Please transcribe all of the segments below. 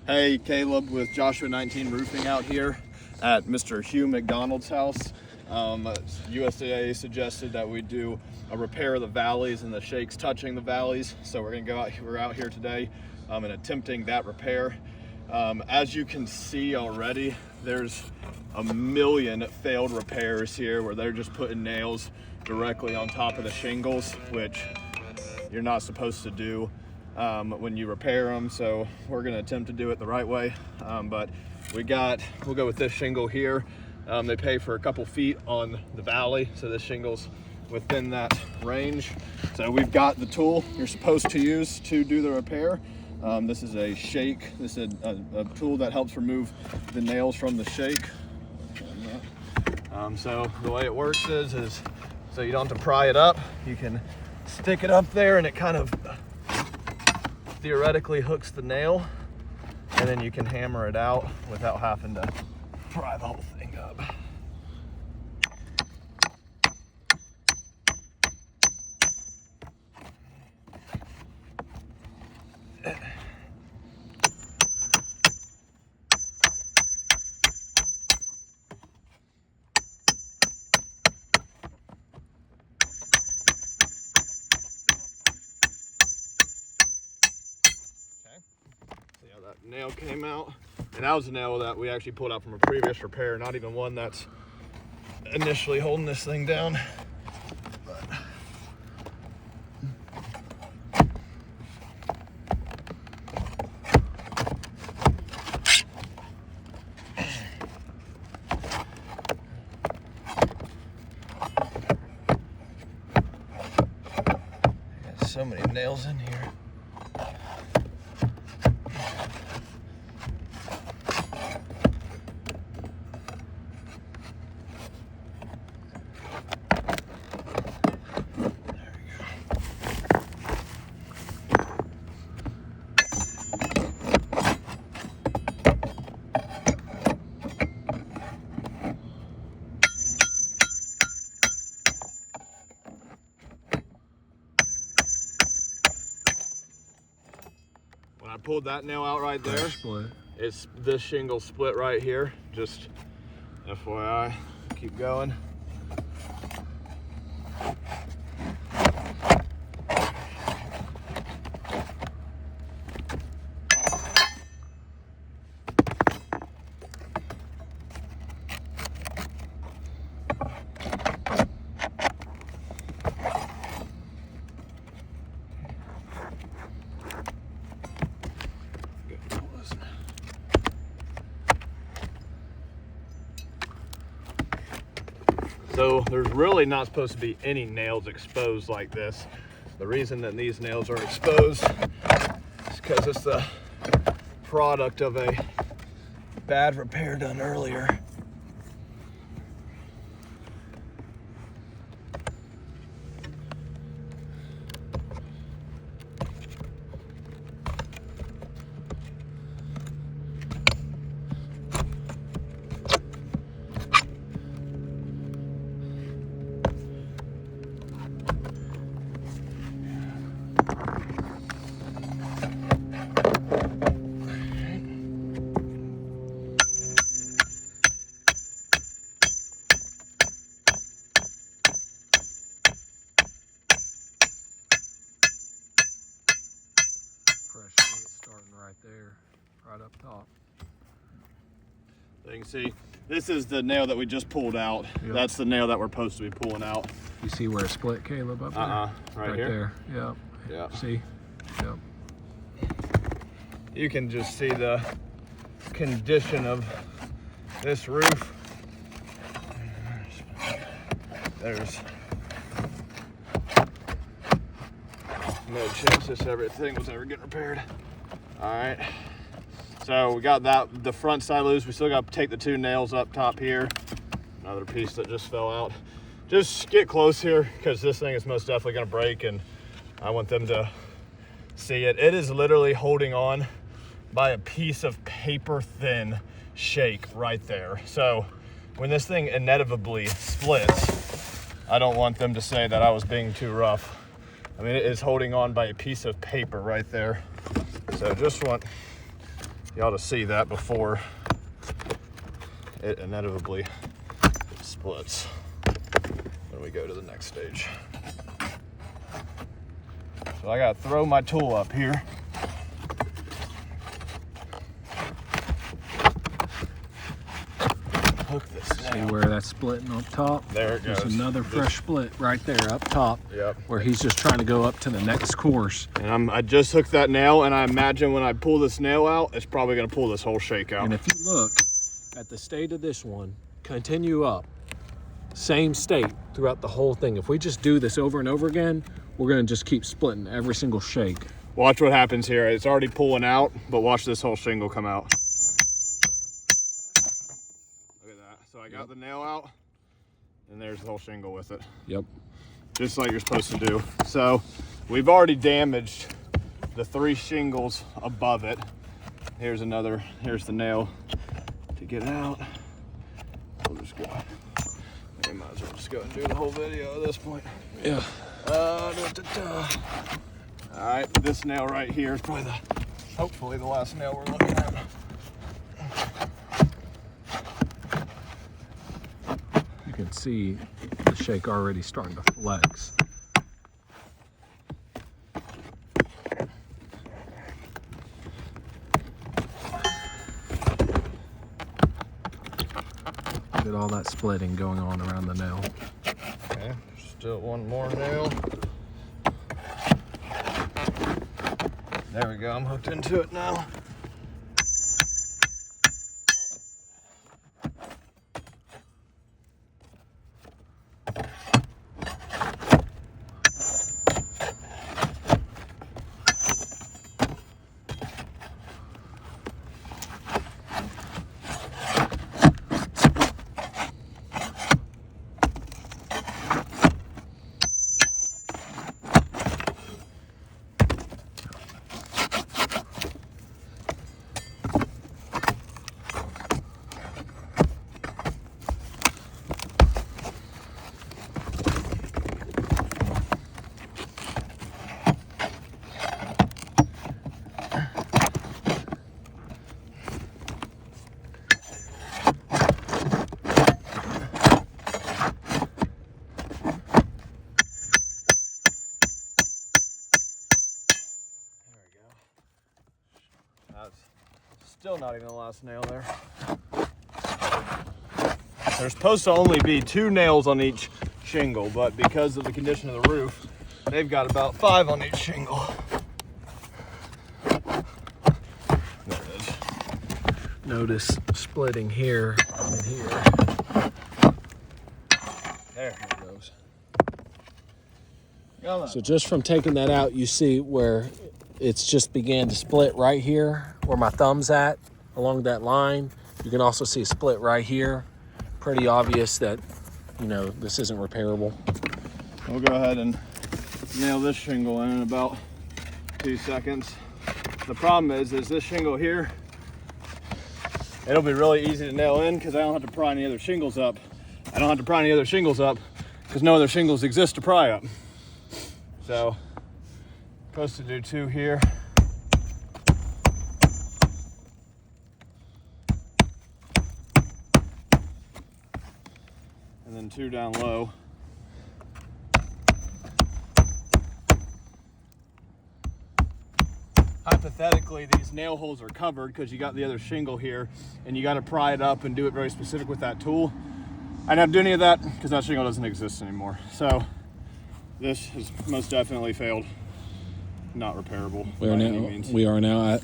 Hey, Caleb with Joshua 19 Roofing out here at Mr. Hugh McDonald's house. USDA suggested that we do a repair of the valleys and the shakes touching the valleys. So we're out here today and attempting that repair. As you can see already, there's a million failed repairs here where they're just putting nails directly on top of the shingles, which you're not supposed to do when you repair them. So we're going to attempt to do it the right way. But we'll go with this shingle here. They pay for a couple feet on the valley, so this shingle's within that range. So we've got the tool you're supposed to use to do the repair. This is a shake. This is a tool that helps remove the nails from the shake. So the way it works is so you don't have to pry it up. You can stick it up there and it kind of theoretically hooks the nail, and then you can hammer it out without having to pry the whole thing up. See how that nail came out? And that was a nail that we actually pulled out from a previous repair, not even one that's initially holding this thing down. But got so many nails in here. When I pulled that nail out right there, it's this shingle split right here. Just FYI, keep going. So there's really not supposed to be any nails exposed like this. The reason that these nails are exposed is because it's the product of a bad repair done earlier. Starting right there, right up top. So you can see, this is the nail that we just pulled out. Yep. That's the nail that we're supposed to be pulling out. You see where it split, Caleb, up there? Right here? There, yep. Yeah. See? Yep. You can just see the condition of this roof. There's no chance this everything was ever getting repaired. All right, so we got the front side loose. We still got to take the two nails up top here. Another piece that just fell out. Just get close here because this thing is most definitely gonna break, and I want them to see it. It is literally holding on by a piece of paper thin shake right there. So when this thing inevitably splits, I don't want them to say that I was being too rough. I mean, it is holding on by a piece of paper right there. So just want You ought to see that before it inevitably splits when we go to the next stage. So I gotta throw my tool up here. Hook this See down. where that's splitting up top? There it goes. There's another fresh split right there up top. Yep. Where he's just trying to go up to the next course. And I just hooked that nail, and I imagine when I pull this nail out, it's probably gonna pull this whole shake out. And if you look at the state of this one, continue up, same state throughout the whole thing. If we just do this over and over again, we're gonna just keep splitting every single shake. Watch what happens here. It's already pulling out, but watch this whole shingle come out. Look at that. So I got the nail out, and there's the whole shingle with it. Yep. Just like you're supposed to do. So we've already damaged the 3 shingles above it. Here's the nail to get out. We'll just go. We might as well just go and do the whole video at this point. Yeah. All right, this nail right here is probably hopefully the last nail we're looking at. You can see the shake already starting to flex. Look at all that splitting going on around the nail. Okay, still one more nail. There we go, I'm hooked into it now. Still not even the last nail there. There's supposed to only be 2 nails on each shingle, but because of the condition of the roof, they've got about 5 on each shingle. There it is. Notice splitting here and here. There it goes. So just from taking that out, you see where it's just began to split right here where my thumb's at along that line. You can also see a split right here. Pretty obvious that, you know, this isn't repairable. We'll go ahead and nail this shingle in about 2 seconds. The problem is this shingle here, it'll be really easy to nail in because I don't have to pry any other shingles up. I don't have to pry any other shingles up because no other shingles exist to pry up. So, supposed to do 2 here. And then 2 down low. Hypothetically, these nail holes are covered because you got the other shingle here and you got to pry it up and do it very specific with that tool. I don't do any of that because that shingle doesn't exist anymore. So this has most definitely failed. Not repairable by any means. We are now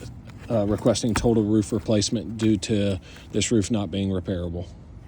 requesting total roof replacement due to this roof not being repairable.